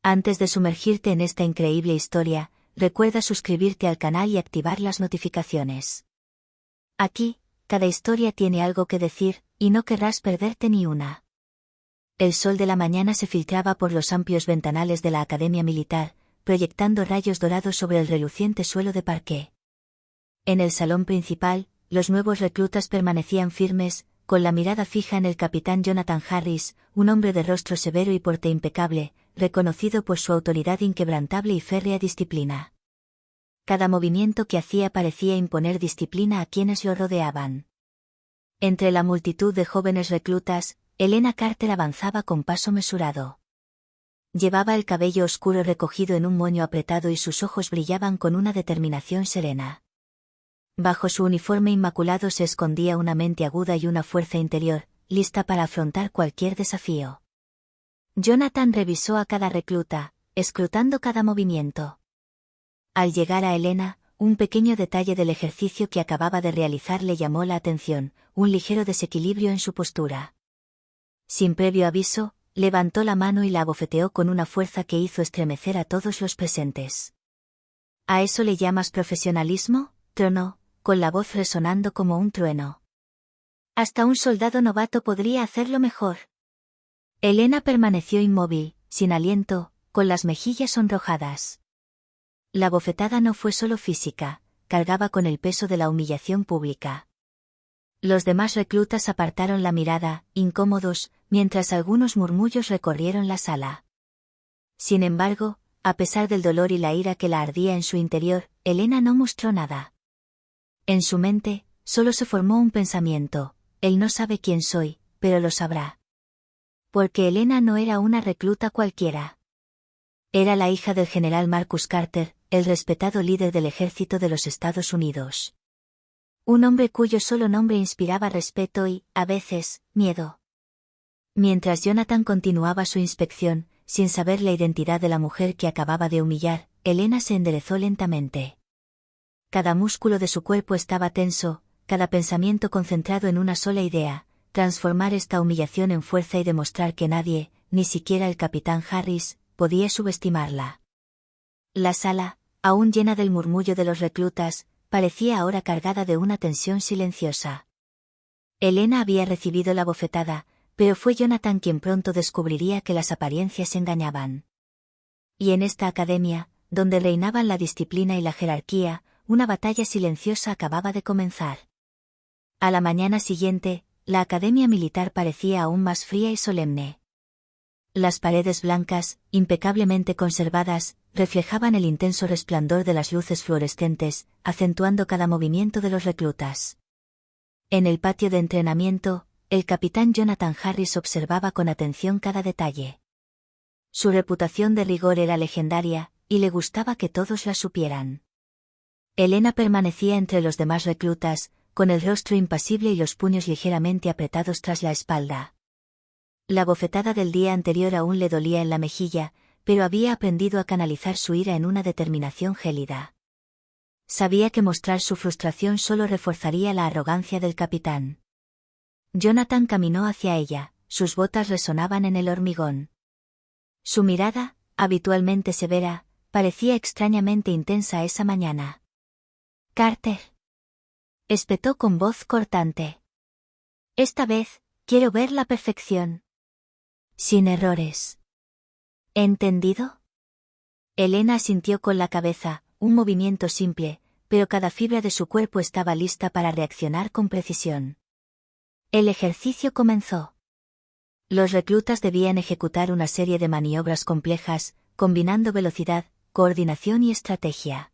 Antes de sumergirte en esta increíble historia, recuerda suscribirte al canal y activar las notificaciones. Aquí, cada historia tiene algo que decir, y no querrás perderte ni una. El sol de la mañana se filtraba por los amplios ventanales de la Academia Militar, proyectando rayos dorados sobre el reluciente suelo de parqué. En el salón principal, los nuevos reclutas permanecían firmes, con la mirada fija en el capitán Jonathan Harris, un hombre de rostro severo y porte impecable, reconocido por su autoridad inquebrantable y férrea disciplina. Cada movimiento que hacía parecía imponer disciplina a quienes lo rodeaban. Entre la multitud de jóvenes reclutas, Helena Carter avanzaba con paso mesurado. Llevaba el cabello oscuro recogido en un moño apretado y sus ojos brillaban con una determinación serena. Bajo su uniforme inmaculado se escondía una mente aguda y una fuerza interior, lista para afrontar cualquier desafío. Jonathan revisó a cada recluta, escrutando cada movimiento. Al llegar a Helena, un pequeño detalle del ejercicio que acababa de realizar le llamó la atención, un ligero desequilibrio en su postura. Sin previo aviso, levantó la mano y la abofeteó con una fuerza que hizo estremecer a todos los presentes. ¿A eso le llamas profesionalismo?, tronó, con la voz resonando como un trueno. Hasta un soldado novato podría hacerlo mejor. Helena permaneció inmóvil, sin aliento, con las mejillas sonrojadas. La bofetada no fue solo física, cargaba con el peso de la humillación pública. Los demás reclutas apartaron la mirada, incómodos, mientras algunos murmullos recorrieron la sala. Sin embargo, a pesar del dolor y la ira que la ardía en su interior, Helena no mostró nada. En su mente, solo se formó un pensamiento: él no sabe quién soy, pero lo sabrá. Porque Helena no era una recluta cualquiera. Era la hija del general Marcus Carter, el respetado líder del ejército de los Estados Unidos. Un hombre cuyo solo nombre inspiraba respeto y, a veces, miedo. Mientras Jonathan continuaba su inspección, sin saber la identidad de la mujer que acababa de humillar, Helena se enderezó lentamente. Cada músculo de su cuerpo estaba tenso, cada pensamiento concentrado en una sola idea: transformar esta humillación en fuerza y demostrar que nadie, ni siquiera el capitán Harris, podía subestimarla. La sala, aún llena del murmullo de los reclutas, parecía ahora cargada de una tensión silenciosa. Helena había recibido la bofetada, pero fue Jonathan quien pronto descubriría que las apariencias engañaban. Y en esta academia, donde reinaban la disciplina y la jerarquía, una batalla silenciosa acababa de comenzar. A la mañana siguiente, la Academia Militar parecía aún más fría y solemne. Las paredes blancas, impecablemente conservadas, reflejaban el intenso resplandor de las luces fluorescentes, acentuando cada movimiento de los reclutas. En el patio de entrenamiento, el capitán Jonathan Harris observaba con atención cada detalle. Su reputación de rigor era legendaria, y le gustaba que todos la supieran. Helena permanecía entre los demás reclutas, con el rostro impasible y los puños ligeramente apretados tras la espalda. La bofetada del día anterior aún le dolía en la mejilla, pero había aprendido a canalizar su ira en una determinación gélida. Sabía que mostrar su frustración solo reforzaría la arrogancia del capitán. Jonathan caminó hacia ella, sus botas resonaban en el hormigón. Su mirada, habitualmente severa, parecía extrañamente intensa esa mañana. «Carter», espetó con voz cortante. «Esta vez, quiero ver la perfección. Sin errores. ¿Entendido?» Helena asintió con la cabeza, un movimiento simple, pero cada fibra de su cuerpo estaba lista para reaccionar con precisión. El ejercicio comenzó. Los reclutas debían ejecutar una serie de maniobras complejas, combinando velocidad, coordinación y estrategia.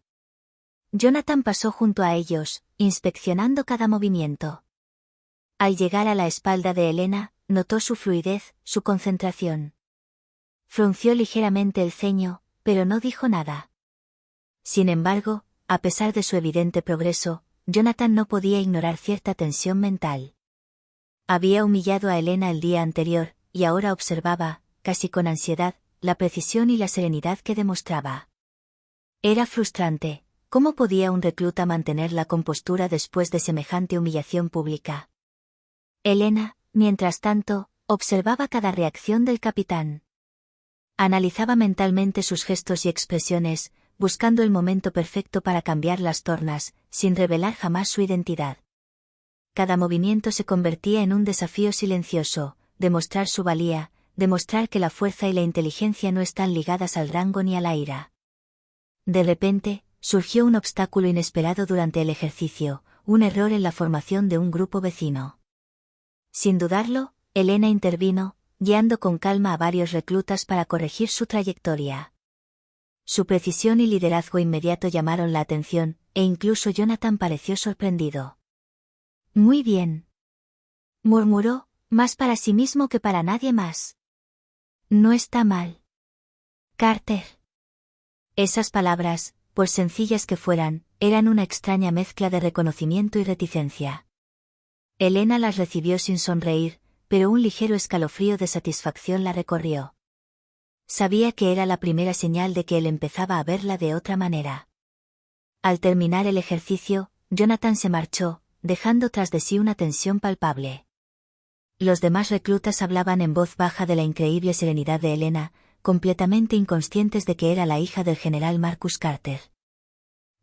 Jonathan pasó junto a ellos, inspeccionando cada movimiento. Al llegar a la espalda de Helena, notó su fluidez, su concentración. Frunció ligeramente el ceño, pero no dijo nada. Sin embargo, a pesar de su evidente progreso, Jonathan no podía ignorar cierta tensión mental. Había humillado a Helena el día anterior, y ahora observaba, casi con ansiedad, la precisión y la serenidad que demostraba. Era frustrante. ¿Cómo podía un recluta mantener la compostura después de semejante humillación pública? Helena, mientras tanto, observaba cada reacción del capitán. Analizaba mentalmente sus gestos y expresiones, buscando el momento perfecto para cambiar las tornas, sin revelar jamás su identidad. Cada movimiento se convertía en un desafío silencioso, demostrar su valía, demostrar que la fuerza y la inteligencia no están ligadas al rango ni a la ira. De repente, surgió un obstáculo inesperado durante el ejercicio, un error en la formación de un grupo vecino. Sin dudarlo, Elena intervino, guiando con calma a varios reclutas para corregir su trayectoria. Su precisión y liderazgo inmediato llamaron la atención, e incluso Jonathan pareció sorprendido. «Muy bien», murmuró, más para sí mismo que para nadie más. «No está mal, Carter». Esas palabras, por sencillas que fueran, eran una extraña mezcla de reconocimiento y reticencia. Elena las recibió sin sonreír, pero un ligero escalofrío de satisfacción la recorrió. Sabía que era la primera señal de que él empezaba a verla de otra manera. Al terminar el ejercicio, Jonathan se marchó, dejando tras de sí una tensión palpable. Los demás reclutas hablaban en voz baja de la increíble serenidad de Elena, completamente inconscientes de que era la hija del general Marcus Carter.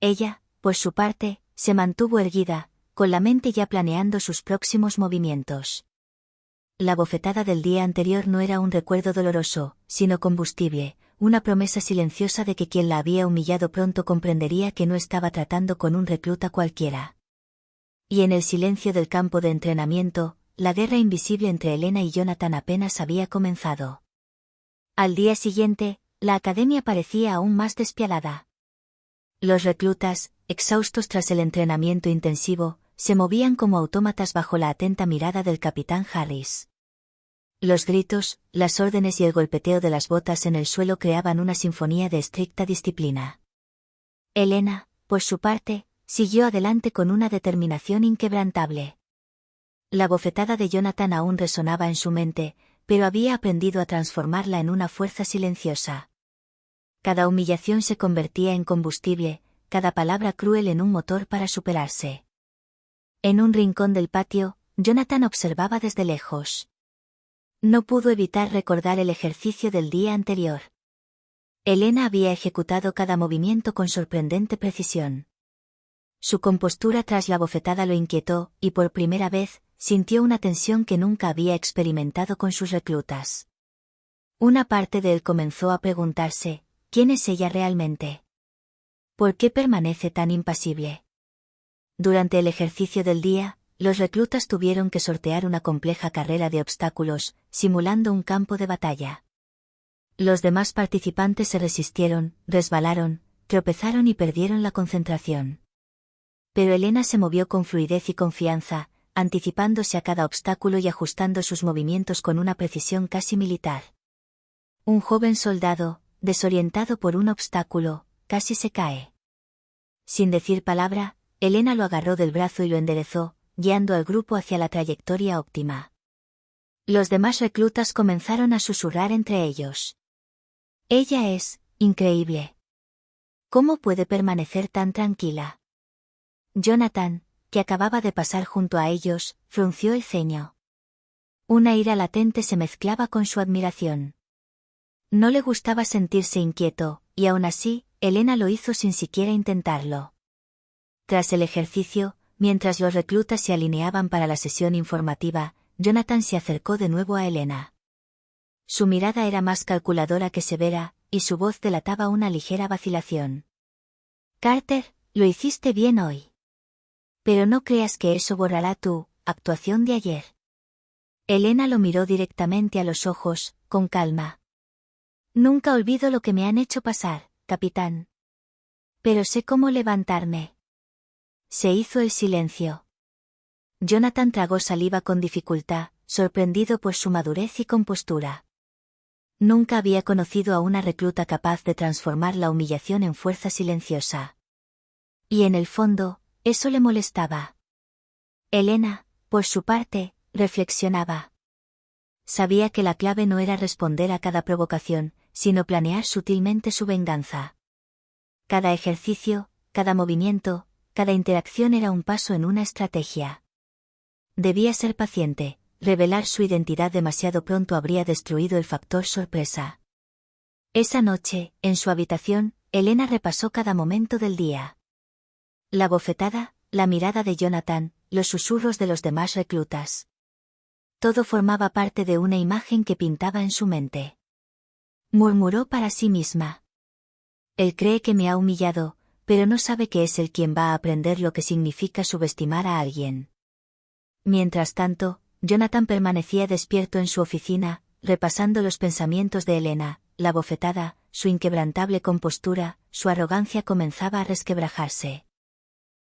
Ella, por su parte, se mantuvo erguida, con la mente ya planeando sus próximos movimientos. La bofetada del día anterior no era un recuerdo doloroso, sino combustible, una promesa silenciosa de que quien la había humillado pronto comprendería que no estaba tratando con un recluta cualquiera. Y en el silencio del campo de entrenamiento, la guerra invisible entre Elena y Jonathan apenas había comenzado. Al día siguiente, la academia parecía aún más despiadada. Los reclutas, exhaustos tras el entrenamiento intensivo, se movían como autómatas bajo la atenta mirada del capitán Harris. Los gritos, las órdenes y el golpeteo de las botas en el suelo creaban una sinfonía de estricta disciplina. Elena, por su parte, siguió adelante con una determinación inquebrantable. La bofetada de Jonathan aún resonaba en su mente, pero había aprendido a transformarla en una fuerza silenciosa. Cada humillación se convertía en combustible, cada palabra cruel en un motor para superarse. En un rincón del patio, Jonathan observaba desde lejos. No pudo evitar recordar el ejercicio del día anterior. Elena había ejecutado cada movimiento con sorprendente precisión. Su compostura tras la bofetada lo inquietó, y por primera vez, sintió una tensión que nunca había experimentado con sus reclutas. Una parte de él comenzó a preguntarse, ¿quién es ella realmente? ¿Por qué permanece tan impasible? Durante el ejercicio del día, los reclutas tuvieron que sortear una compleja carrera de obstáculos, simulando un campo de batalla. Los demás participantes se resistieron, resbalaron, tropezaron y perdieron la concentración. Pero Elena se movió con fluidez y confianza, anticipándose a cada obstáculo y ajustando sus movimientos con una precisión casi militar. Un joven soldado, desorientado por un obstáculo, casi se cae. Sin decir palabra, Elena lo agarró del brazo y lo enderezó, guiando al grupo hacia la trayectoria óptima. Los demás reclutas comenzaron a susurrar entre ellos. Ella es increíble. ¿Cómo puede permanecer tan tranquila? Jonathan, que acababa de pasar junto a ellos, frunció el ceño. Una ira latente se mezclaba con su admiración. No le gustaba sentirse inquieto, y aún así, Elena lo hizo sin siquiera intentarlo. Tras el ejercicio, mientras los reclutas se alineaban para la sesión informativa, Jonathan se acercó de nuevo a Elena. Su mirada era más calculadora que severa, y su voz delataba una ligera vacilación. «Carter, lo hiciste bien hoy. Pero no creas que eso borrará tu actuación de ayer». Elena lo miró directamente a los ojos, con calma. «Nunca olvido lo que me han hecho pasar, capitán. Pero sé cómo levantarme». Se hizo el silencio. Jonathan tragó saliva con dificultad, sorprendido por su madurez y compostura. Nunca había conocido a una recluta capaz de transformar la humillación en fuerza silenciosa. Y en el fondo, eso le molestaba. Elena, por su parte, reflexionaba. Sabía que la clave no era responder a cada provocación, sino planear sutilmente su venganza. Cada ejercicio, cada movimiento, cada interacción era un paso en una estrategia. Debía ser paciente, revelar su identidad demasiado pronto habría destruido el factor sorpresa. Esa noche, en su habitación, Elena repasó cada momento del día. La bofetada, la mirada de Jonathan, los susurros de los demás reclutas. Todo formaba parte de una imagen que pintaba en su mente. Murmuró para sí misma. Él cree que me ha humillado, pero no sabe que es él quien va a aprender lo que significa subestimar a alguien. Mientras tanto, Jonathan permanecía despierto en su oficina, repasando los pensamientos de Elena. La bofetada, su inquebrantable compostura, su arrogancia comenzaba a resquebrajarse.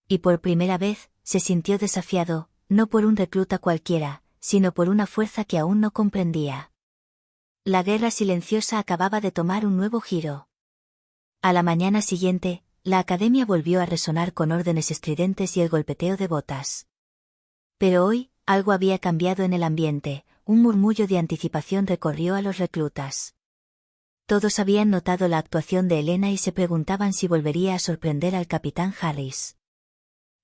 Y por primera vez, se sintió desafiado, no por un recluta cualquiera, sino por una fuerza que aún no comprendía. La guerra silenciosa acababa de tomar un nuevo giro. A la mañana siguiente, la academia volvió a resonar con órdenes estridentes y el golpeteo de botas. Pero hoy, algo había cambiado en el ambiente, un murmullo de anticipación recorrió a los reclutas. Todos habían notado la actuación de Elena y se preguntaban si volvería a sorprender al capitán Harris.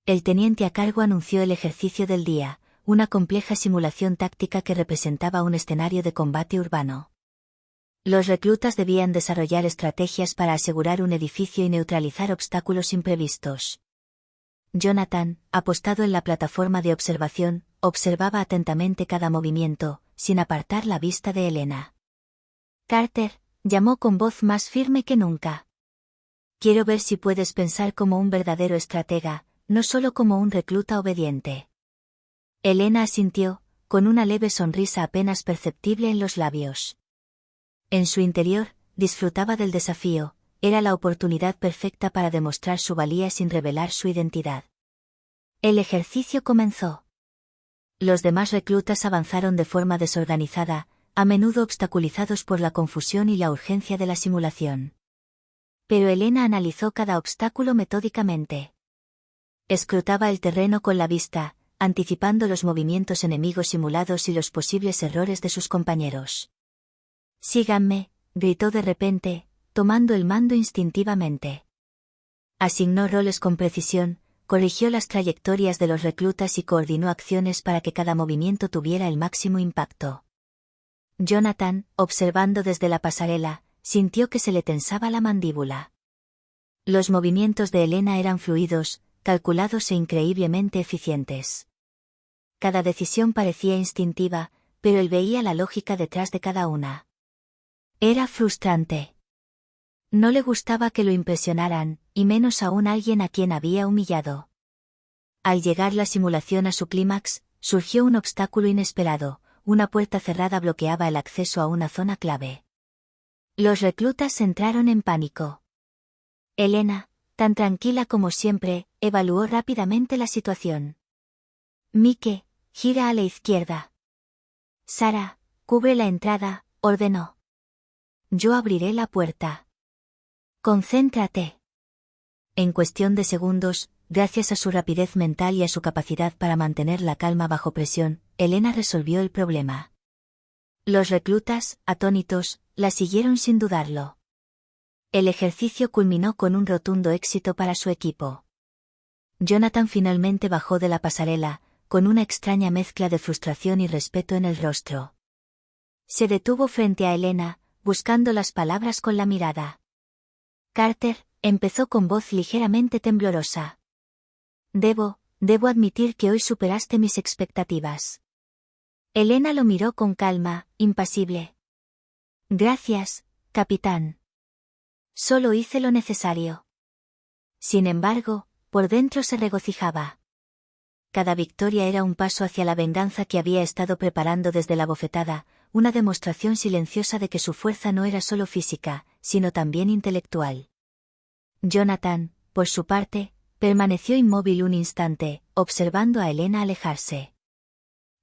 El teniente a cargo anunció el ejercicio del día, una compleja simulación táctica que representaba un escenario de combate urbano. Los reclutas debían desarrollar estrategias para asegurar un edificio y neutralizar obstáculos imprevistos. Jonathan, apostado en la plataforma de observación, observaba atentamente cada movimiento, sin apartar la vista de Elena. Carter, llamó con voz más firme que nunca. Quiero ver si puedes pensar como un verdadero estratega, no solo como un recluta obediente. Elena asintió, con una leve sonrisa apenas perceptible en los labios. En su interior, disfrutaba del desafío, era la oportunidad perfecta para demostrar su valía sin revelar su identidad. El ejercicio comenzó. Los demás reclutas avanzaron de forma desorganizada, a menudo obstaculizados por la confusión y la urgencia de la simulación. Pero Elena analizó cada obstáculo metódicamente. Escrutaba el terreno con la vista, anticipando los movimientos enemigos simulados y los posibles errores de sus compañeros. «Síganme», gritó de repente, tomando el mando instintivamente. Asignó roles con precisión, corrigió las trayectorias de los reclutas y coordinó acciones para que cada movimiento tuviera el máximo impacto. Jonathan, observando desde la pasarela, sintió que se le tensaba la mandíbula. Los movimientos de Elena eran fluidos, calculados e increíblemente eficientes. Cada decisión parecía instintiva, pero él veía la lógica detrás de cada una. Era frustrante. No le gustaba que lo impresionaran, y menos aún alguien a quien había humillado. Al llegar la simulación a su clímax, surgió un obstáculo inesperado, una puerta cerrada bloqueaba el acceso a una zona clave. Los reclutas entraron en pánico. Elena, tan tranquila como siempre, evaluó rápidamente la situación. Mike, gira a la izquierda. Sara, cubre la entrada, ordenó. Yo abriré la puerta. Concéntrate. En cuestión de segundos, gracias a su rapidez mental y a su capacidad para mantener la calma bajo presión, Elena resolvió el problema. Los reclutas, atónitos, la siguieron sin dudarlo. El ejercicio culminó con un rotundo éxito para su equipo. Jonathan finalmente bajó de la pasarela, con una extraña mezcla de frustración y respeto en el rostro. Se detuvo frente a Elena, buscando las palabras con la mirada. Carter, empezó con voz ligeramente temblorosa. Debo admitir que hoy superaste mis expectativas. Elena lo miró con calma, impasible. Gracias, capitán. Solo hice lo necesario. Sin embargo, por dentro se regocijaba. Cada victoria era un paso hacia la venganza que había estado preparando desde la bofetada, una demostración silenciosa de que su fuerza no era solo física, sino también intelectual. Jonathan, por su parte, permaneció inmóvil un instante, observando a Elena alejarse.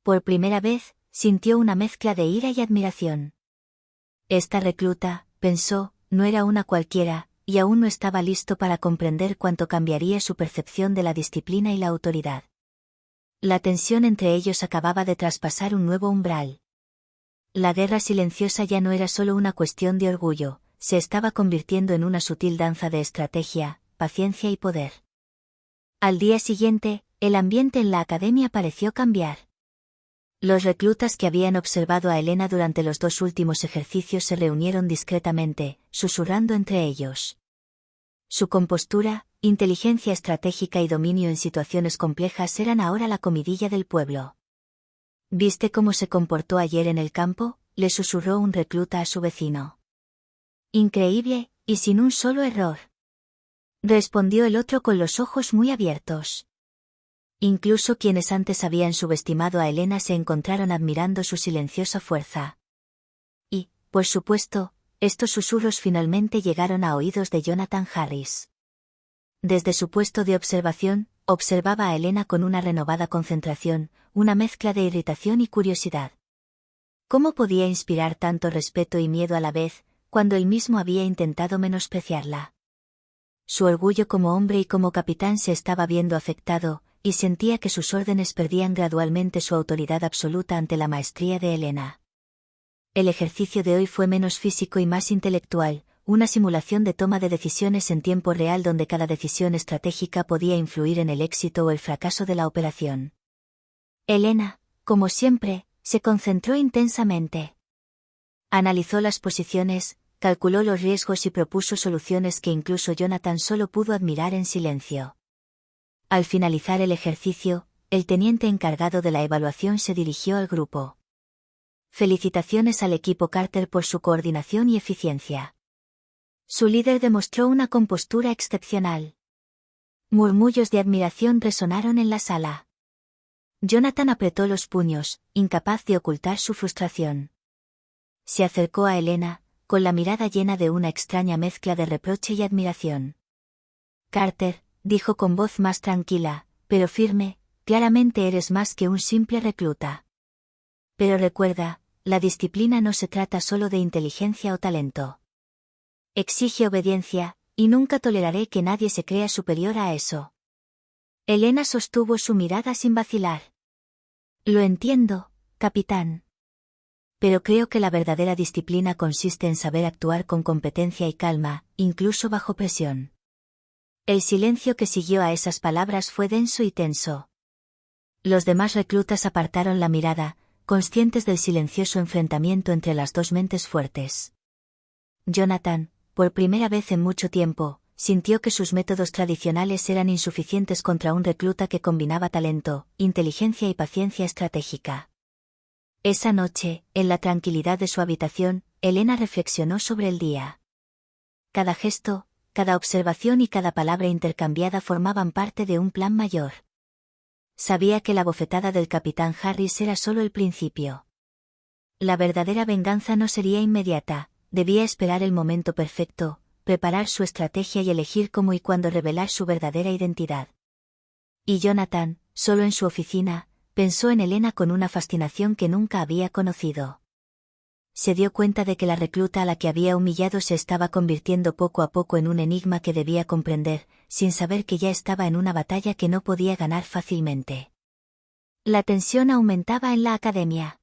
Por primera vez, sintió una mezcla de ira y admiración. Esta recluta, pensó, no era una cualquiera, y aún no estaba listo para comprender cuánto cambiaría su percepción de la disciplina y la autoridad. La tensión entre ellos acababa de traspasar un nuevo umbral. La guerra silenciosa ya no era solo una cuestión de orgullo, se estaba convirtiendo en una sutil danza de estrategia, paciencia y poder. Al día siguiente, el ambiente en la academia pareció cambiar. Los reclutas que habían observado a Elena durante los 2 últimos ejercicios se reunieron discretamente, susurrando entre ellos. Su compostura, inteligencia estratégica y dominio en situaciones complejas eran ahora la comidilla del pueblo. ¿Viste cómo se comportó ayer en el campo?, le susurró un recluta a su vecino. Increíble, y sin un solo error. Respondió el otro con los ojos muy abiertos. Incluso quienes antes habían subestimado a Elena se encontraron admirando su silenciosa fuerza. Y, por supuesto, estos susurros finalmente llegaron a oídos de Jonathan Harris. Desde su puesto de observación, observaba a Elena con una renovada concentración, una mezcla de irritación y curiosidad. ¿Cómo podía inspirar tanto respeto y miedo a la vez, cuando él mismo había intentado menospreciarla? Su orgullo como hombre y como capitán se estaba viendo afectado, y sentía que sus órdenes perdían gradualmente su autoridad absoluta ante la maestría de Elena. El ejercicio de hoy fue menos físico y más intelectual, una simulación de toma de decisiones en tiempo real donde cada decisión estratégica podía influir en el éxito o el fracaso de la operación. Elena, como siempre, se concentró intensamente. Analizó las posiciones, calculó los riesgos y propuso soluciones que incluso Jonathan solo pudo admirar en silencio. Al finalizar el ejercicio, el teniente encargado de la evaluación se dirigió al grupo. Felicitaciones al equipo Carter por su coordinación y eficiencia. Su líder demostró una compostura excepcional. Murmullos de admiración resonaron en la sala. Jonathan apretó los puños, incapaz de ocultar su frustración. Se acercó a Elena, con la mirada llena de una extraña mezcla de reproche y admiración. Carter, dijo con voz más tranquila, pero firme, claramente eres más que un simple recluta. Pero recuerda, la disciplina no se trata solo de inteligencia o talento. Exige obediencia, y nunca toleraré que nadie se crea superior a eso. Elena sostuvo su mirada sin vacilar. Lo entiendo, capitán. Pero creo que la verdadera disciplina consiste en saber actuar con competencia y calma, incluso bajo presión. El silencio que siguió a esas palabras fue denso y tenso. Los demás reclutas apartaron la mirada, conscientes del silencioso enfrentamiento entre las dos mentes fuertes. Jonathan, por primera vez en mucho tiempo, sintió que sus métodos tradicionales eran insuficientes contra un recluta que combinaba talento, inteligencia y paciencia estratégica. Esa noche, en la tranquilidad de su habitación, Elena reflexionó sobre el día. Cada gesto, cada observación y cada palabra intercambiada formaban parte de un plan mayor. Sabía que la bofetada del capitán Harris era solo el principio. La verdadera venganza no sería inmediata, debía esperar el momento perfecto, preparar su estrategia y elegir cómo y cuándo revelar su verdadera identidad. Y Jonathan, solo en su oficina, pensó en Elena con una fascinación que nunca había conocido. Se dio cuenta de que la recluta a la que había humillado se estaba convirtiendo poco a poco en un enigma que debía comprender, sin saber que ya estaba en una batalla que no podía ganar fácilmente. La tensión aumentaba en la academia.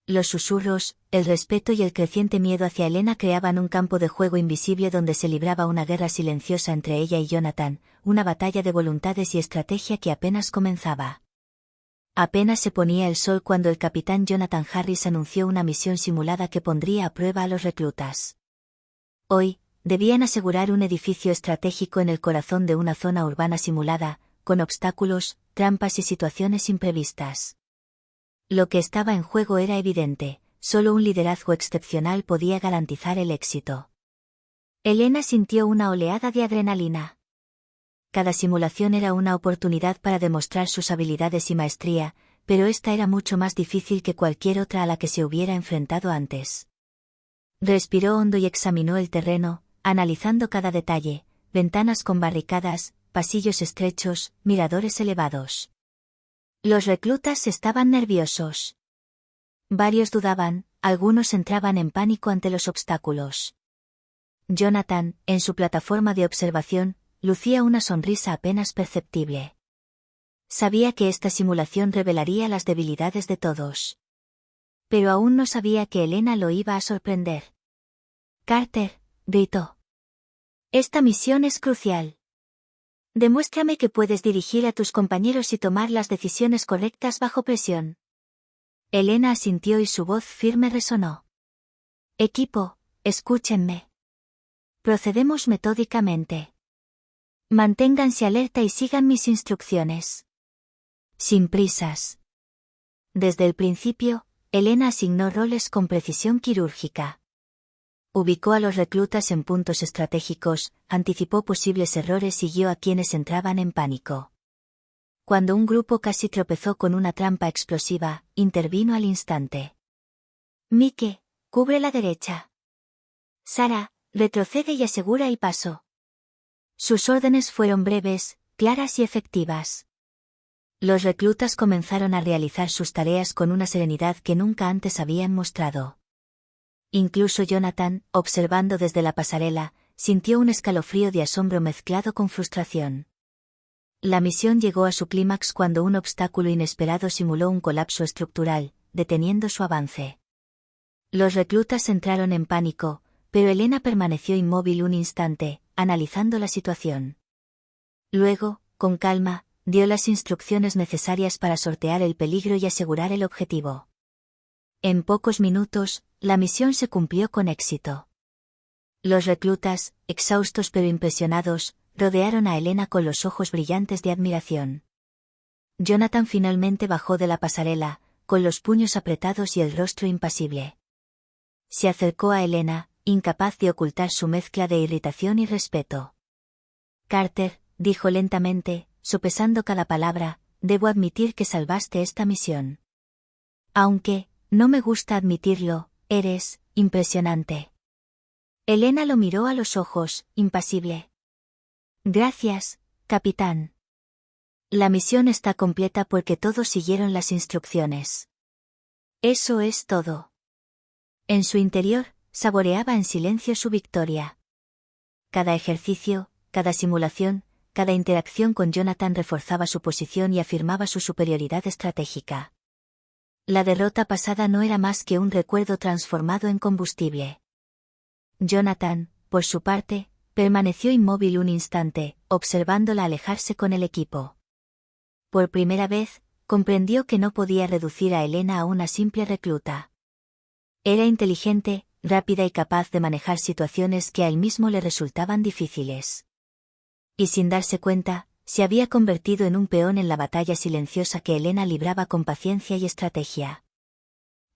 Los susurros, el respeto y el creciente miedo hacia Elena creaban un campo de juego invisible donde se libraba una guerra silenciosa entre ella y Jonathan, una batalla de voluntades y estrategia que apenas comenzaba. Apenas se ponía el sol cuando el capitán Jonathan Harris anunció una misión simulada que pondría a prueba a los reclutas. Hoy, debían asegurar un edificio estratégico en el corazón de una zona urbana simulada, con obstáculos, trampas y situaciones imprevistas. Lo que estaba en juego era evidente, solo un liderazgo excepcional podía garantizar el éxito. Elena sintió una oleada de adrenalina. Cada simulación era una oportunidad para demostrar sus habilidades y maestría, pero esta era mucho más difícil que cualquier otra a la que se hubiera enfrentado antes. Respiró hondo y examinó el terreno, analizando cada detalle, ventanas con barricadas, pasillos estrechos, miradores elevados. Los reclutas estaban nerviosos. Varios dudaban, algunos entraban en pánico ante los obstáculos. Jonathan, en su plataforma de observación, lucía una sonrisa apenas perceptible. Sabía que esta simulación revelaría las debilidades de todos. Pero aún no sabía que Elena lo iba a sorprender. Carter, gritó. Esta misión es crucial. Demuéstrame que puedes dirigir a tus compañeros y tomar las decisiones correctas bajo presión. Elena asintió y su voz firme resonó. Equipo, escúchenme. Procedemos metódicamente. Manténganse alerta y sigan mis instrucciones. Sin prisas. Desde el principio, Elena asignó roles con precisión quirúrgica. Ubicó a los reclutas en puntos estratégicos, anticipó posibles errores y guió a quienes entraban en pánico. Cuando un grupo casi tropezó con una trampa explosiva, intervino al instante. Mike, cubre la derecha. Sara, retrocede y asegura el paso. Sus órdenes fueron breves, claras y efectivas. Los reclutas comenzaron a realizar sus tareas con una serenidad que nunca antes habían mostrado. Incluso Jonathan, observando desde la pasarela, sintió un escalofrío de asombro mezclado con frustración. La misión llegó a su clímax cuando un obstáculo inesperado simuló un colapso estructural, deteniendo su avance. Los reclutas entraron en pánico, pero Elena permaneció inmóvil un instante, analizando la situación. Luego, con calma, dio las instrucciones necesarias para sortear el peligro y asegurar el objetivo. En pocos minutos, la misión se cumplió con éxito. Los reclutas, exhaustos pero impresionados, rodearon a Elena con los ojos brillantes de admiración. Jonathan finalmente bajó de la pasarela, con los puños apretados y el rostro impasible. Se acercó a Elena, incapaz de ocultar su mezcla de irritación y respeto. Carter, dijo lentamente, sopesando cada palabra, debo admitir que salvaste esta misión. Aunque, no me gusta admitirlo, eres impresionante. Elena lo miró a los ojos, impasible. Gracias, capitán. La misión está completa porque todos siguieron las instrucciones. Eso es todo. En su interior, saboreaba en silencio su victoria. Cada ejercicio, cada simulación, cada interacción con Jonathan reforzaba su posición y afirmaba su superioridad estratégica. La derrota pasada no era más que un recuerdo transformado en combustible. Jonathan, por su parte, permaneció inmóvil un instante, observándola alejarse con el equipo. Por primera vez, comprendió que no podía reducir a Elena a una simple recluta. Era inteligente, rápida y capaz de manejar situaciones que a él mismo le resultaban difíciles. Y sin darse cuenta, se había convertido en un peón en la batalla silenciosa que Elena libraba con paciencia y estrategia.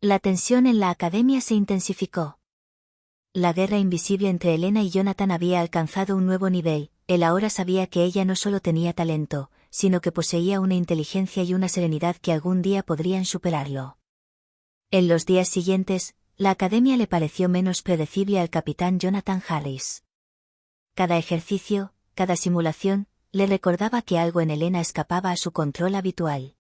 La tensión en la academia se intensificó. La guerra invisible entre Elena y Jonathan había alcanzado un nuevo nivel. Él ahora sabía que ella no solo tenía talento, sino que poseía una inteligencia y una serenidad que algún día podrían superarlo. En los días siguientes, la academia le pareció menos predecible al capitán Jonathan Harris. Cada ejercicio, cada simulación, le recordaba que algo en Elena escapaba a su control habitual.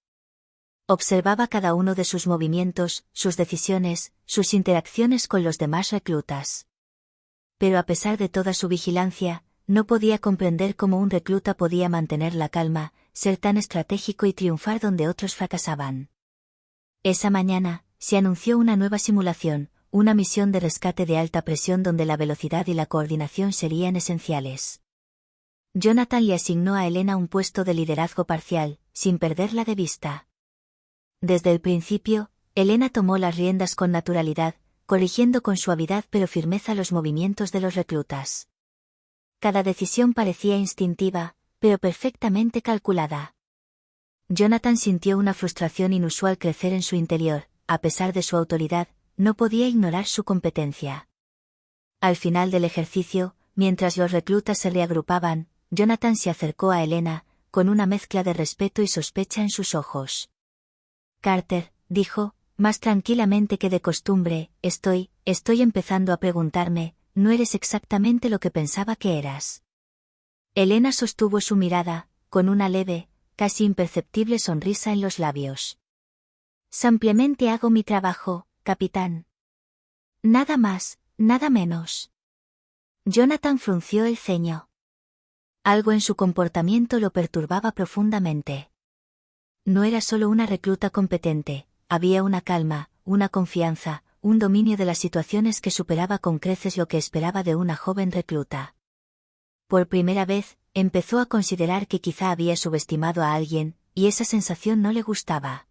Observaba cada uno de sus movimientos, sus decisiones, sus interacciones con los demás reclutas. Pero a pesar de toda su vigilancia, no podía comprender cómo un recluta podía mantener la calma, ser tan estratégico y triunfar donde otros fracasaban. Esa mañana, se anunció una nueva simulación, una misión de rescate de alta presión donde la velocidad y la coordinación serían esenciales. Jonathan le asignó a Elena un puesto de liderazgo parcial, sin perderla de vista. Desde el principio, Elena tomó las riendas con naturalidad, corrigiendo con suavidad pero firmeza los movimientos de los reclutas. Cada decisión parecía instintiva, pero perfectamente calculada. Jonathan sintió una frustración inusual crecer en su interior. A pesar de su autoridad, no podía ignorar su competencia. Al final del ejercicio, mientras los reclutas se reagrupaban, Jonathan se acercó a Elena, con una mezcla de respeto y sospecha en sus ojos. Carter, dijo, más tranquilamente que de costumbre, estoy empezando a preguntarme, ¿no eres exactamente lo que pensaba que eras? Elena sostuvo su mirada, con una leve, casi imperceptible sonrisa en los labios. Simplemente hago mi trabajo, capitán. Nada más, nada menos. Jonathan frunció el ceño. Algo en su comportamiento lo perturbaba profundamente. No era solo una recluta competente, había una calma, una confianza, un dominio de las situaciones que superaba con creces lo que esperaba de una joven recluta. Por primera vez, empezó a considerar que quizá había subestimado a alguien, y esa sensación no le gustaba.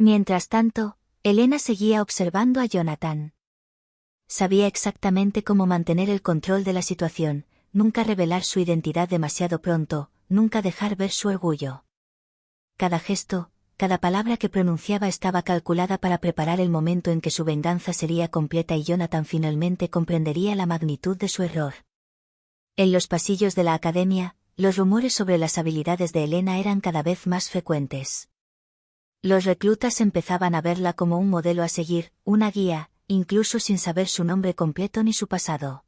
Mientras tanto, Elena seguía observando a Jonathan. Sabía exactamente cómo mantener el control de la situación, nunca revelar su identidad demasiado pronto, nunca dejar ver su orgullo. Cada gesto, cada palabra que pronunciaba estaba calculada para preparar el momento en que su venganza sería completa y Jonathan finalmente comprendería la magnitud de su error. En los pasillos de la academia, los rumores sobre las habilidades de Elena eran cada vez más frecuentes. Los reclutas empezaban a verla como un modelo a seguir, una guía, incluso sin saber su nombre completo ni su pasado.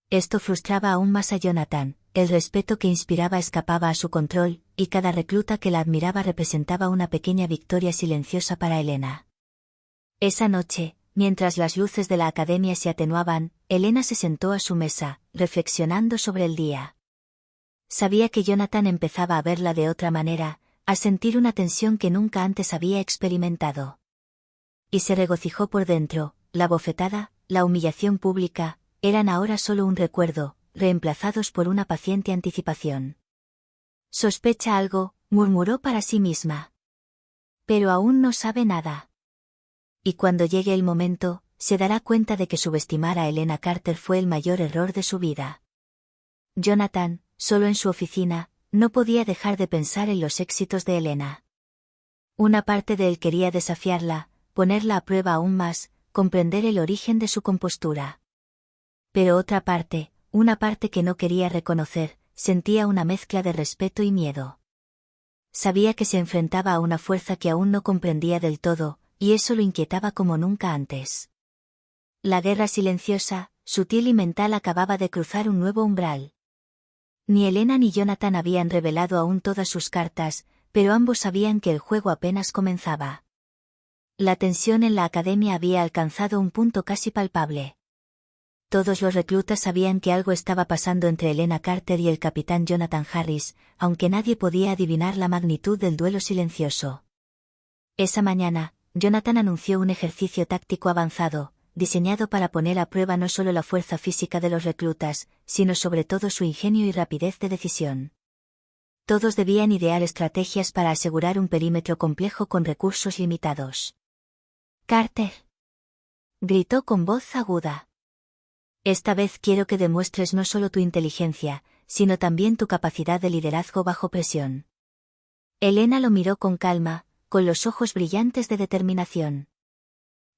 Esto frustraba aún más a Jonathan, el respeto que inspiraba escapaba a su control, y cada recluta que la admiraba representaba una pequeña victoria silenciosa para Elena. Esa noche, mientras las luces de la academia se atenuaban, Elena se sentó a su mesa, reflexionando sobre el día. Sabía que Jonathan empezaba a verla de otra manera, a sentir una tensión que nunca antes había experimentado. Y se regocijó por dentro, la bofetada, la humillación pública, eran ahora solo un recuerdo, reemplazados por una paciente anticipación. Sospecha algo, murmuró para sí misma. Pero aún no sabe nada. Y cuando llegue el momento, se dará cuenta de que subestimar a Elena Carter fue el mayor error de su vida. Jonathan, solo en su oficina, no podía dejar de pensar en los éxitos de Elena. Una parte de él quería desafiarla, ponerla a prueba aún más, comprender el origen de su compostura. Pero otra parte, una parte que no quería reconocer, sentía una mezcla de respeto y miedo. Sabía que se enfrentaba a una fuerza que aún no comprendía del todo, y eso lo inquietaba como nunca antes. La guerra silenciosa, sutil y mental acababa de cruzar un nuevo umbral. Ni Elena ni Jonathan habían revelado aún todas sus cartas, pero ambos sabían que el juego apenas comenzaba. La tensión en la academia había alcanzado un punto casi palpable. Todos los reclutas sabían que algo estaba pasando entre Elena Carter y el capitán Jonathan Harris, aunque nadie podía adivinar la magnitud del duelo silencioso. Esa mañana, Jonathan anunció un ejercicio táctico avanzado, diseñado para poner a prueba no solo la fuerza física de los reclutas, sino sobre todo su ingenio y rapidez de decisión. Todos debían idear estrategias para asegurar un perímetro complejo con recursos limitados. «Carter», gritó con voz aguda. «Esta vez quiero que demuestres no solo tu inteligencia, sino también tu capacidad de liderazgo bajo presión». Elena lo miró con calma, con los ojos brillantes de determinación.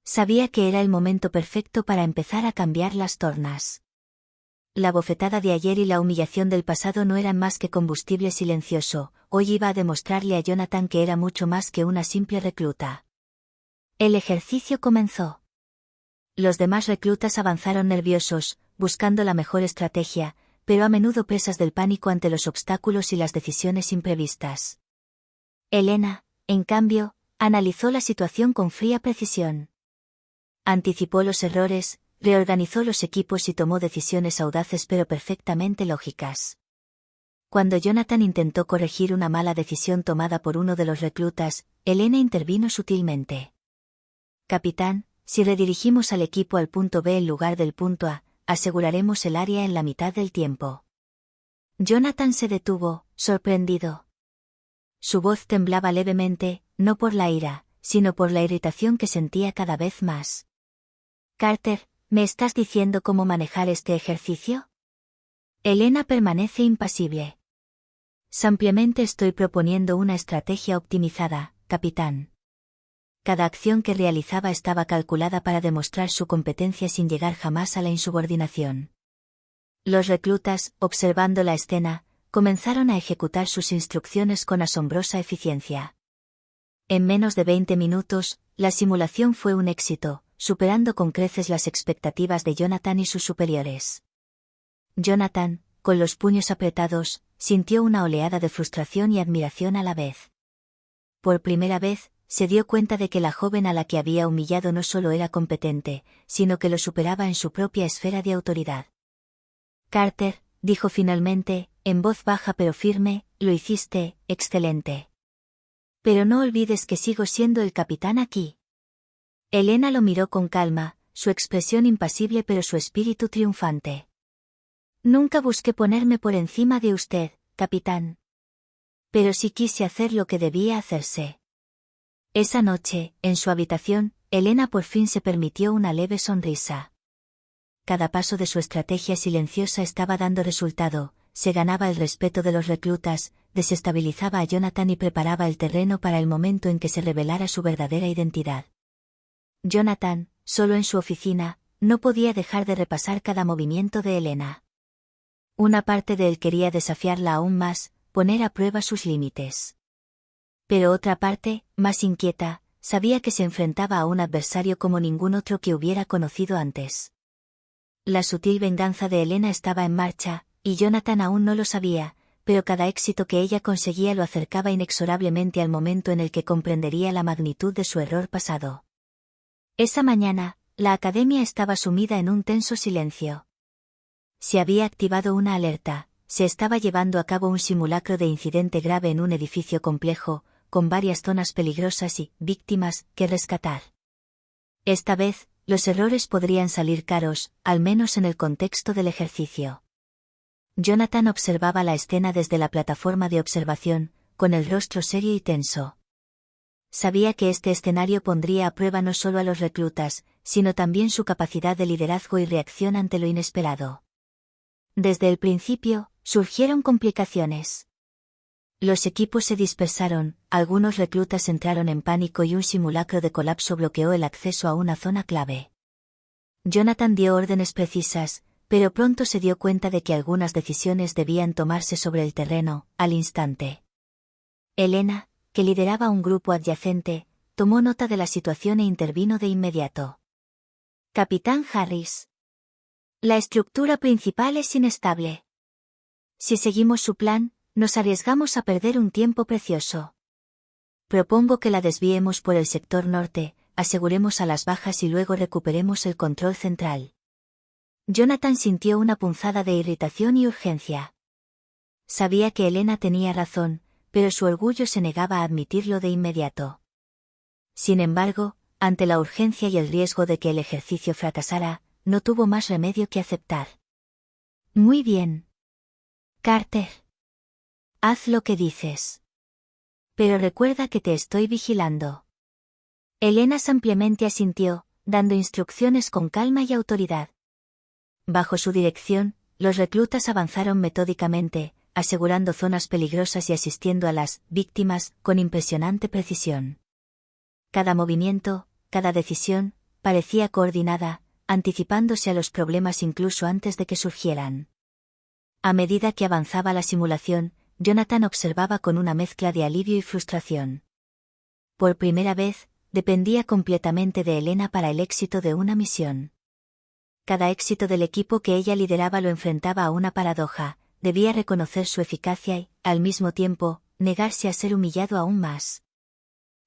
Sabía que era el momento perfecto para empezar a cambiar las tornas. La bofetada de ayer y la humillación del pasado no eran más que combustible silencioso, hoy iba a demostrarle a Jonathan que era mucho más que una simple recluta. El ejercicio comenzó. Los demás reclutas avanzaron nerviosos, buscando la mejor estrategia, pero a menudo presas del pánico ante los obstáculos y las decisiones imprevistas. Elena, en cambio, analizó la situación con fría precisión. Anticipó los errores, reorganizó los equipos y tomó decisiones audaces pero perfectamente lógicas. Cuando Jonathan intentó corregir una mala decisión tomada por uno de los reclutas, Elena intervino sutilmente. «Capitán, si redirigimos al equipo al punto B en lugar del punto A, aseguraremos el área en la mitad del tiempo». Jonathan se detuvo, sorprendido. Su voz temblaba levemente, no por la ira, sino por la irritación que sentía cada vez más. «Carter, ¿me estás diciendo cómo manejar este ejercicio?» Elena permanece impasible. «Simplemente estoy proponiendo una estrategia optimizada, capitán». Cada acción que realizaba estaba calculada para demostrar su competencia sin llegar jamás a la insubordinación. Los reclutas, observando la escena, comenzaron a ejecutar sus instrucciones con asombrosa eficiencia. En menos de 20 minutos, la simulación fue un éxito, superando con creces las expectativas de Jonathan y sus superiores. Jonathan, con los puños apretados, sintió una oleada de frustración y admiración a la vez. Por primera vez, se dio cuenta de que la joven a la que había humillado no solo era competente, sino que lo superaba en su propia esfera de autoridad. «Carter», dijo finalmente, en voz baja pero firme, «lo hiciste, excelente. Pero no olvides que sigo siendo el capitán aquí». Elena lo miró con calma, su expresión impasible pero su espíritu triunfante. «Nunca busqué ponerme por encima de usted, capitán. Pero sí quise hacer lo que debía hacerse». Esa noche, en su habitación, Elena por fin se permitió una leve sonrisa. Cada paso de su estrategia silenciosa estaba dando resultado, se ganaba el respeto de los reclutas, desestabilizaba a Jonathan y preparaba el terreno para el momento en que se revelara su verdadera identidad. Jonathan, solo en su oficina, no podía dejar de repasar cada movimiento de Elena. Una parte de él quería desafiarla aún más, poner a prueba sus límites. Pero otra parte, más inquieta, sabía que se enfrentaba a un adversario como ningún otro que hubiera conocido antes. La sutil venganza de Elena estaba en marcha, y Jonathan aún no lo sabía, pero cada éxito que ella conseguía lo acercaba inexorablemente al momento en el que comprendería la magnitud de su error pasado. Esa mañana, la academia estaba sumida en un tenso silencio. Se había activado una alerta, se estaba llevando a cabo un simulacro de incidente grave en un edificio complejo, con varias zonas peligrosas y víctimas que rescatar. Esta vez, los errores podrían salir caros, al menos en el contexto del ejercicio. Jonathan observaba la escena desde la plataforma de observación, con el rostro serio y tenso. Sabía que este escenario pondría a prueba no solo a los reclutas, sino también su capacidad de liderazgo y reacción ante lo inesperado. Desde el principio, surgieron complicaciones. Los equipos se dispersaron, algunos reclutas entraron en pánico y un simulacro de colapso bloqueó el acceso a una zona clave. Jonathan dio órdenes precisas, pero pronto se dio cuenta de que algunas decisiones debían tomarse sobre el terreno, al instante. Elena, que lideraba un grupo adyacente, tomó nota de la situación e intervino de inmediato. Capitán Harris. La estructura principal es inestable. Si seguimos su plan, nos arriesgamos a perder un tiempo precioso. Propongo que la desviemos por el sector norte, aseguremos a las bajas y luego recuperemos el control central. Jonathan sintió una punzada de irritación y urgencia. Sabía que Elena tenía razón, pero su orgullo se negaba a admitirlo de inmediato. Sin embargo, ante la urgencia y el riesgo de que el ejercicio fracasara, no tuvo más remedio que aceptar. Muy bien. Carter. Haz lo que dices. Pero recuerda que te estoy vigilando. Elena ampliamente asintió, dando instrucciones con calma y autoridad. Bajo su dirección, los reclutas avanzaron metódicamente, asegurando zonas peligrosas y asistiendo a las víctimas con impresionante precisión. Cada movimiento, cada decisión, parecía coordinada, anticipándose a los problemas incluso antes de que surgieran. A medida que avanzaba la simulación, Jonathan observaba con una mezcla de alivio y frustración. Por primera vez, dependía completamente de Elena para el éxito de una misión. Cada éxito del equipo que ella lideraba lo enfrentaba a una paradoja, debía reconocer su eficacia y, al mismo tiempo, negarse a ser humillado aún más.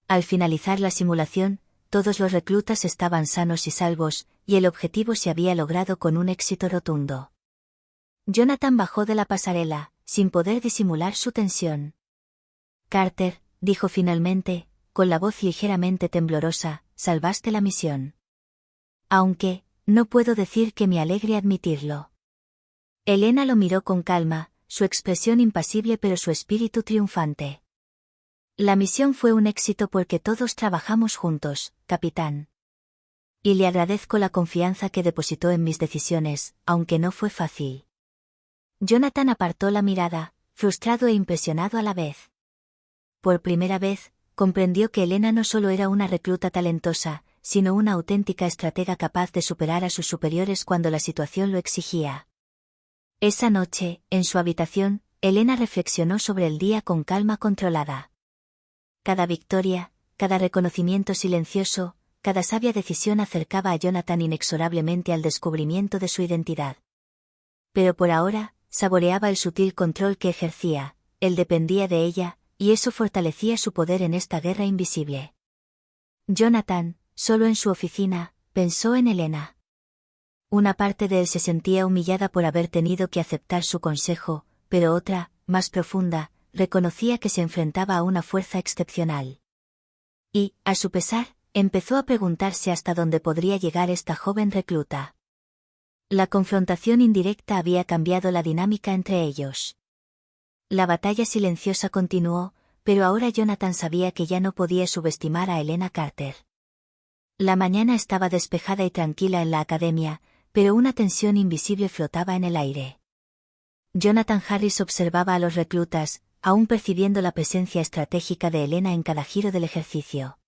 Al finalizar la simulación, todos los reclutas estaban sanos y salvos, y el objetivo se había logrado con un éxito rotundo. Jonathan bajó de la pasarela, sin poder disimular su tensión. Carter, dijo finalmente, con la voz ligeramente temblorosa, salvaste la misión. Aunque, no puedo decir que me alegre admitirlo. Elena lo miró con calma, su expresión impasible pero su espíritu triunfante. La misión fue un éxito porque todos trabajamos juntos, capitán. Y le agradezco la confianza que depositó en mis decisiones, aunque no fue fácil. Jonathan apartó la mirada, frustrado e impresionado a la vez. Por primera vez, comprendió que Elena no solo era una recluta talentosa, sino una auténtica estratega capaz de superar a sus superiores cuando la situación lo exigía. Esa noche, en su habitación, Elena reflexionó sobre el día con calma controlada. Cada victoria, cada reconocimiento silencioso, cada sabia decisión acercaba a Jonathan inexorablemente al descubrimiento de su identidad. Pero por ahora, saboreaba el sutil control que ejercía, él dependía de ella, y eso fortalecía su poder en esta guerra invisible. Jonathan, solo en su oficina, pensó en Elena. Una parte de él se sentía humillada por haber tenido que aceptar su consejo, pero otra, más profunda, reconocía que se enfrentaba a una fuerza excepcional. Y, a su pesar, empezó a preguntarse hasta dónde podría llegar esta joven recluta. La confrontación indirecta había cambiado la dinámica entre ellos. La batalla silenciosa continuó, pero ahora Jonathan sabía que ya no podía subestimar a Helena Carter. La mañana estaba despejada y tranquila en la academia, pero una tensión invisible flotaba en el aire. Jonathan Harris observaba a los reclutas, aún percibiendo la presencia estratégica de Helena en cada giro del ejercicio.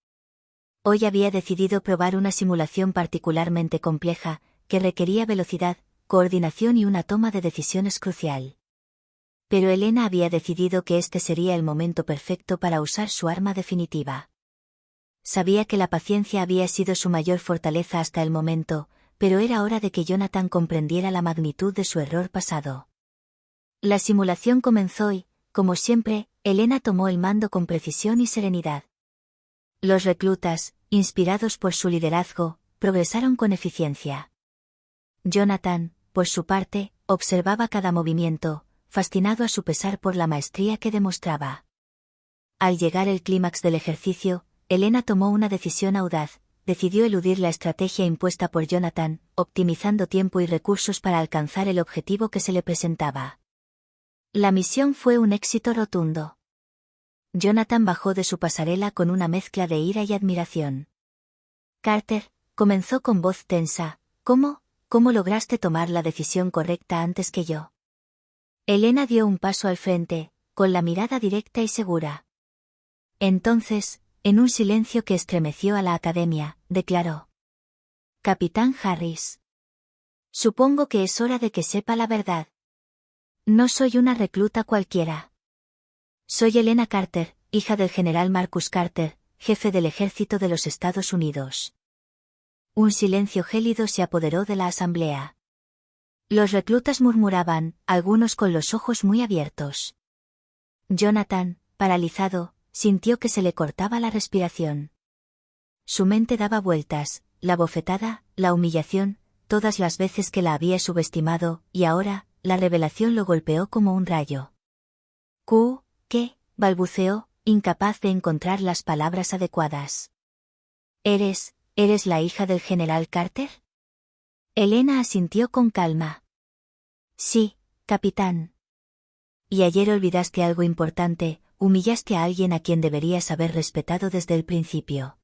Hoy había decidido probar una simulación particularmente compleja, que requería velocidad, coordinación y una toma de decisiones crucial. Pero Helena había decidido que este sería el momento perfecto para usar su arma definitiva. Sabía que la paciencia había sido su mayor fortaleza hasta el momento, pero era hora de que Jonathan comprendiera la magnitud de su error pasado. La simulación comenzó y, como siempre, Helena tomó el mando con precisión y serenidad. Los reclutas, inspirados por su liderazgo, progresaron con eficiencia. Jonathan, por su parte, observaba cada movimiento, fascinado a su pesar por la maestría que demostraba. Al llegar el clímax del ejercicio, Helena tomó una decisión audaz, decidió eludir la estrategia impuesta por Jonathan, optimizando tiempo y recursos para alcanzar el objetivo que se le presentaba. La misión fue un éxito rotundo. Jonathan bajó de su pasarela con una mezcla de ira y admiración. Carter, comenzó con voz tensa, ¿cómo lograste tomar la decisión correcta antes que yo? Helena dio un paso al frente, con la mirada directa y segura. Entonces, en un silencio que estremeció a la academia, declaró: Capitán Harris. Supongo que es hora de que sepa la verdad. No soy una recluta cualquiera. Soy Helena Carter, hija del general Marcus Carter, jefe del ejército de los Estados Unidos. Un silencio gélido se apoderó de la asamblea. Los reclutas murmuraban, algunos con los ojos muy abiertos. Jonathan, paralizado, sintió que se le cortaba la respiración. Su mente daba vueltas, la bofetada, la humillación, todas las veces que la había subestimado, y ahora, la revelación lo golpeó como un rayo. ¿Qué? Balbuceó, incapaz de encontrar las palabras adecuadas. ¿Eres la hija del general Carter? Helena asintió con calma. Sí, capitán. Y ayer olvidaste algo importante, humillaste a alguien a quien deberías haber respetado desde el principio.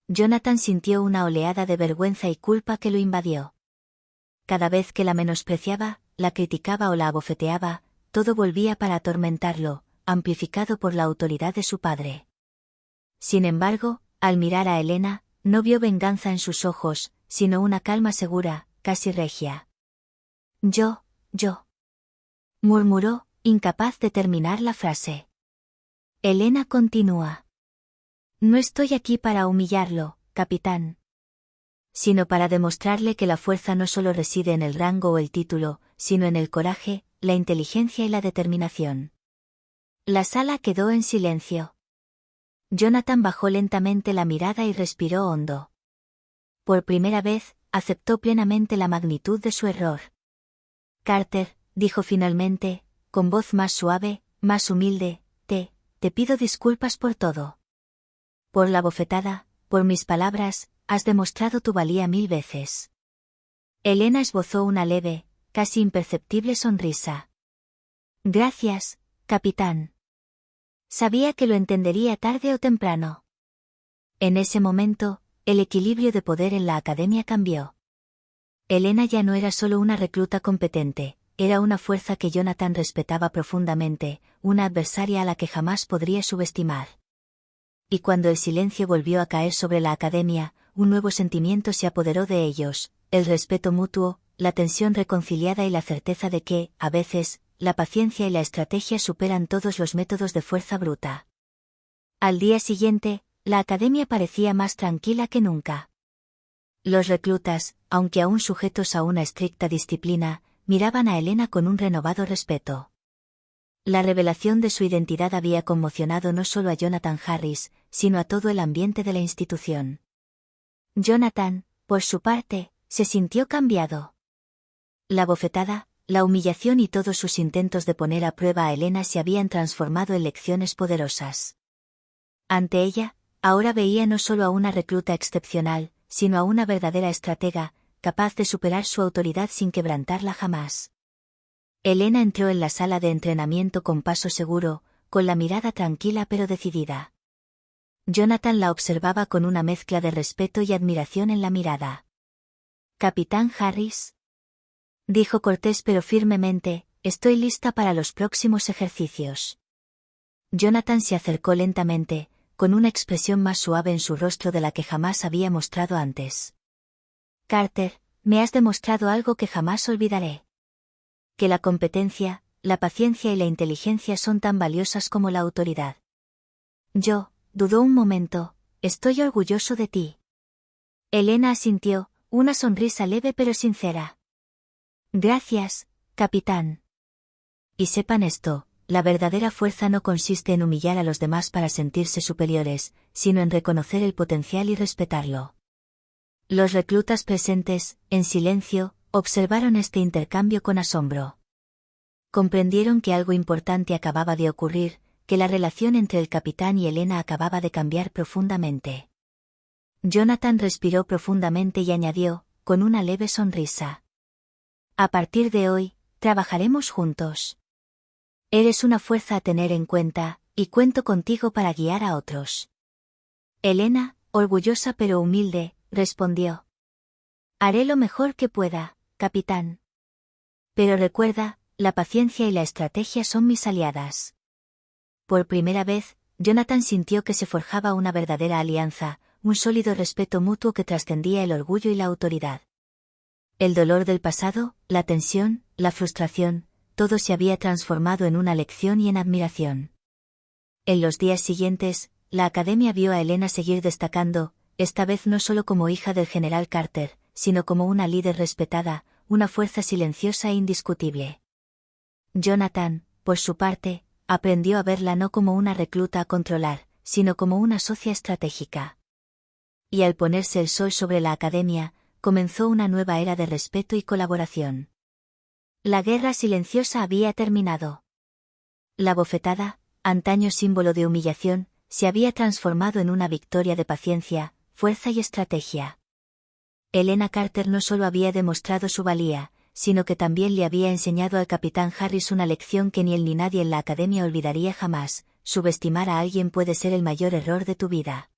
Jonathan sintió una oleada de vergüenza y culpa que lo invadió. Cada vez que la menospreciaba, la criticaba o la abofeteaba, todo volvía para atormentarlo, amplificado por la autoridad de su padre. Sin embargo, al mirar a Helena, no vio venganza en sus ojos, sino una calma segura, casi regia. Yo, murmuró, incapaz de terminar la frase. Helena continúa. No estoy aquí para humillarlo, capitán. Sino para demostrarle que la fuerza no solo reside en el rango o el título, sino en el coraje, la inteligencia y la determinación. La sala quedó en silencio. Jonathan bajó lentamente la mirada y respiró hondo. Por primera vez, aceptó plenamente la magnitud de su error. Carter, dijo finalmente, con voz más suave, más humilde, te pido disculpas por todo. Por la bofetada, por mis palabras, has demostrado tu valía 1000 veces. Helena esbozó una leve, casi imperceptible sonrisa. Gracias, capitán. Sabía que lo entendería tarde o temprano. En ese momento, el equilibrio de poder en la academia cambió. Helena ya no era solo una recluta competente, era una fuerza que Jonathan respetaba profundamente, una adversaria a la que jamás podría subestimar. Y cuando el silencio volvió a caer sobre la academia, un nuevo sentimiento se apoderó de ellos, el respeto mutuo, la tensión reconciliada y la certeza de que, a veces, la paciencia y la estrategia superan todos los métodos de fuerza bruta. Al día siguiente, la academia parecía más tranquila que nunca. Los reclutas, aunque aún sujetos a una estricta disciplina, miraban a Helena con un renovado respeto. La revelación de su identidad había conmocionado no solo a Jonathan Harris, sino a todo el ambiente de la institución. Jonathan, por su parte, se sintió cambiado. La bofetada, la humillación y todos sus intentos de poner a prueba a Helena se habían transformado en lecciones poderosas. Ante ella, ahora veía no solo a una recluta excepcional, sino a una verdadera estratega, capaz de superar su autoridad sin quebrantarla jamás. Helena entró en la sala de entrenamiento con paso seguro, con la mirada tranquila pero decidida. Jonathan la observaba con una mezcla de respeto y admiración en la mirada. «Capitán Harris», dijo cortés pero firmemente, «estoy lista para los próximos ejercicios». Jonathan se acercó lentamente, con una expresión más suave en su rostro de la que jamás había mostrado antes. «Carter, me has demostrado algo que jamás olvidaré. Que la competencia, la paciencia y la inteligencia son tan valiosas como la autoridad». Dudó un momento, «estoy orgulloso de ti». Elena asintió, una sonrisa leve pero sincera. «Gracias, capitán. Y sepan esto, la verdadera fuerza no consiste en humillar a los demás para sentirse superiores, sino en reconocer el potencial y respetarlo». Los reclutas presentes, en silencio, observaron este intercambio con asombro. Comprendieron que algo importante acababa de ocurrir, que la relación entre el capitán y Elena acababa de cambiar profundamente. Jonathan respiró profundamente y añadió, con una leve sonrisa: «A partir de hoy, trabajaremos juntos. Eres una fuerza a tener en cuenta, y cuento contigo para guiar a otros». Elena, orgullosa pero humilde, respondió: «Haré lo mejor que pueda, capitán. Pero recuerda, la paciencia y la estrategia son mis aliadas». Por primera vez, Jonathan sintió que se forjaba una verdadera alianza, un sólido respeto mutuo que trascendía el orgullo y la autoridad. El dolor del pasado, la tensión, la frustración, todo se había transformado en una lección y en admiración. En los días siguientes, la academia vio a Elena seguir destacando, esta vez no solo como hija del general Carter, sino como una líder respetada, una fuerza silenciosa e indiscutible. Jonathan, por su parte, aprendió a verla no como una recluta a controlar, sino como una socia estratégica. Y al ponerse el sol sobre la academia, comenzó una nueva era de respeto y colaboración. La guerra silenciosa había terminado. La bofetada, antaño símbolo de humillación, se había transformado en una victoria de paciencia, fuerza y estrategia. Elena Carter no solo había demostrado su valía, sino que también le había enseñado al capitán Harris una lección que ni él ni nadie en la academia olvidaría jamás: subestimar a alguien puede ser el mayor error de tu vida.